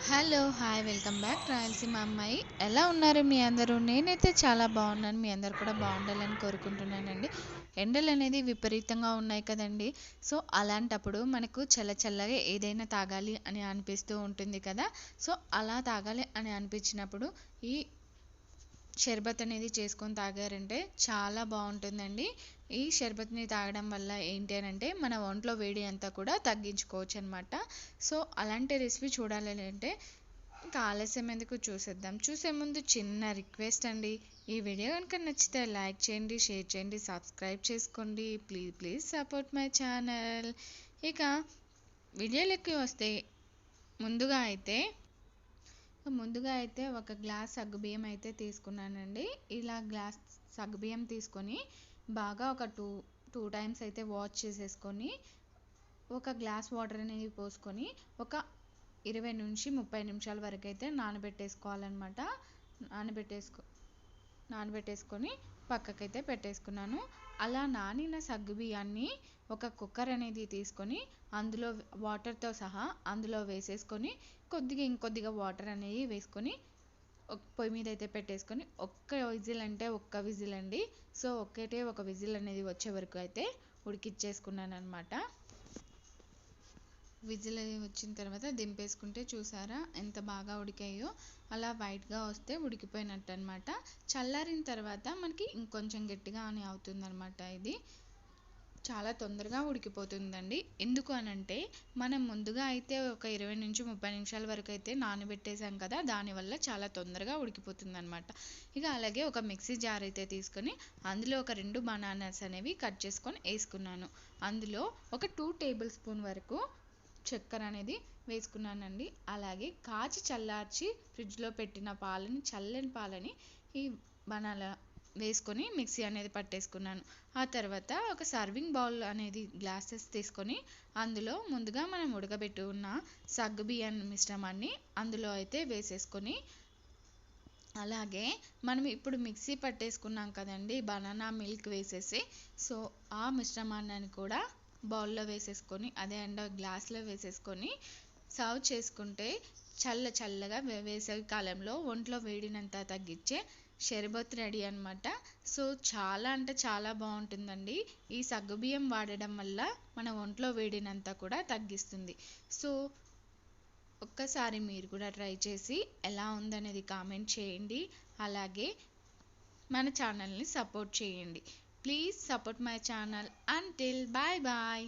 Hello! Hi! Welcome back Rayalaseema అమ్మాయి. ఎలా ఉన్నారు మీ అందరూ? నేనైతే చాలా బాగున్నాను. మీ అందరూ కూడా బాగుండాలని కోరుకుంటున్నానండి. ఎండలనేది విపరీతంగా ఉన్నాయి కదండీ! సో, అలాంటప్పుడు మనకు చల్లగా ఏదైనా తాగాలి అని అనిపిస్తూ ఉంటుంది కదా! సో, అలా తాగాలి అని అనిపించినప్పుడు ఈ షర్బత్ అనేది చేసుకొని తాగారంటే చాలా బాగుంటుందండి. ఈ షర్బత్‌ని తాగడం వల్ల ఏంటి అనంటే మన ఒంట్లో వేడి అంతా కూడా తగ్గించుకోవచ్చనమాట. సో, అలాంటి రెసిపీ చూడాలి అంటే ఇంకా ఆలస్యం ఎందుకు చూసేద్దాం. చూసే ముందు చిన్న రిక్వెస్ట్ అండి. ఈ వీడియో గనుక నచ్చితే లైక్ చేయండి, షేర్ చేయండి, సబ్స్క్రైబ్ చేసుకోండి. Please support my channel. ఇక వీడియోలోకి వస్తే ముందుగా అయితే ఒక గ్లాస్ సగ్గుబియ్యం అయితే తీసుకున్నానండి. ఇలా గ్లాస్ సగ్గుబియ్యం తీసుకొని బాగా ఒక టూ టైమ్స్ అయితే వాష్ చేసేసుకొని ఒక గ్లాస్ వాటర్ అనేది పోసుకొని ఒక 20-30 నిమిషాల వరకు అయితే నానబెట్టేసుకోవాలన్నమాట. నానబెట్టేసుకో నానబెట్టేసుకొని పక్కకైతే పెట్టేసుకున్నాను. అలా నానిన సగ్గుబియ్యాన్ని ఒక కుక్కర్ అనేది తీసుకొని అందులో వాటర్తో సహా అందులో వేసేసుకొని ఇంకొద్దిగా వాటర్ అనేది వేసుకొని పొయ్యి మీద అయితే పెట్టేసుకొని ఒక్క విజిల్ అంటే ఒక్క విజిల్ అండి. సో ఒక విజిల్ అనేది వచ్చే వరకు అయితే ఉడికిచ్చేసుకున్నాను అనమాట. విజిల్ అది వచ్చిన తర్వాత దింపేసుకుంటే చూసారా ఎంత బాగా ఉడికాయో. అలా వైట్గా వస్తే ఉడికిపోయినట్టు అనమాట. చల్లారిన తర్వాత మనకి ఇంకొంచెం గట్టిగా అని అవుతుందన్నమాట. ఇది చాలా తొందరగా ఉడికిపోతుందండి. ఎందుకు అనంటే మనం ముందుగా అయితే ఒక 20-30 నిమిషాల వరకు అయితే నానబెట్టేసాం కదా, దానివల్ల చాలా తొందరగా ఉడికిపోతుందన్నమాట. ఇక అలాగే ఒక మిక్సీ జార్ అయితే తీసుకొని అందులో ఒక 2 బనానాస్ అనేవి కట్ చేసుకొని వేసుకున్నాను. అందులో ఒక 2 టేబుల్ స్పూన్ వరకు చక్కెర అనేది వేసుకున్నానండి. అలాగే చల్లార్చి ఫ్రిడ్జ్లో పెట్టిన చల్లని పాలని ఈ బనానా వేసుకొని మిక్సీ అనేది పట్టేసుకున్నాను. ఆ తర్వాత ఒక సర్వింగ్ బౌల్ అనేది గ్లాసెస్ తీసుకొని అందులో ముందుగా మనం ఉడకబెట్టి ఉన్న సగ్గుబియ్యం మిశ్రమాన్ని అందులో అయితే వేసేసుకొని, అలాగే మనం ఇప్పుడు మిక్సీ పట్టేసుకున్నాం కదండి బనానా మిల్క్ వేసేసి, సో ఆ మిశ్రమాన్ని కూడా బౌల్లో వేసేసుకొని గ్లాస్లో వేసేసుకొని సర్వ్ చేసుకుంటే చల్లగా వేసవి కాలంలో ఒంట్లో వేడినంతా తగ్గించే షర్బత్ రెడీ అనమాట. సో చాలా అంటే చాలా బాగుంటుందండి. ఈ సగ్గుబియ్యం వాడడం వల్ల మన ఒంట్లో వేడినంతా కూడా తగ్గిస్తుంది. సో ఒక్కసారి మీరు కూడా ట్రై చేసి ఎలా ఉందనేది కామెంట్ చేయండి. అలాగే మన ఛానల్ని సపోర్ట్ చేయండి. Please support my channel. Until bye bye.